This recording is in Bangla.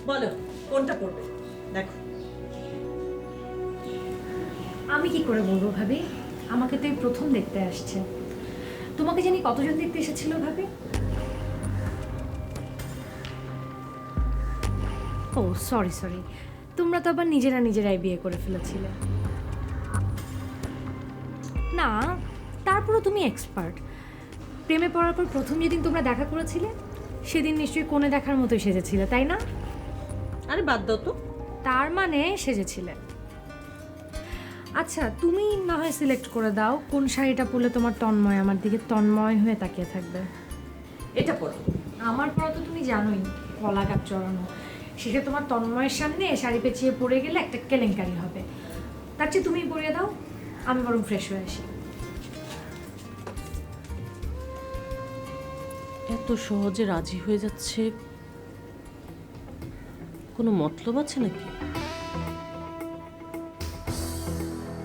বলো কোনটা পড়বে দেখো। আমি কি করে বলবো ভাবি? আমাকে তো এই প্রথম দেখতে আসছে। তোমাকে জানি কতজন দেখতে এসেছিল ভাবি? ও সরি সরি, তোমরা তো আবার নিজেরাই বিয়ে করে ফেলেছিলে। না, তারপরও তুমি এক্সপার্ট। প্রেমে পড়ার পর প্রথম যেদিন তোমরা দেখা করেছিলে সেদিন নিশ্চয়ই কোণে দেখার মতোই সেজেছিলে, তাই না? আরে বাদ দাও তো। তার মানে সেজেছিলে। আচ্ছা, তুমি না হয় সিলেক্ট করে দাও কোন শাড়িটা পরলে তোমার তন্ময় আমার দিকে তন্ময় হয়ে তাকিয়ে থাকবে। এটা পড়ো। আমার পরা তো তুমি জানোই, কলা গাছ চড়ানো। সেটা তোমার তন্ময়ের সামনে শাড়ি পেঁচিয়ে পরে গেলে একটা কেলেঙ্কারি হবে। তার চেয়ে তুমিই পরিয়ে দাও, আমি বরং ফ্রেশ হয়ে আসি। এত সহজে রাজি হয়ে যাচ্ছে, কোনো মতলব আছে নাকি?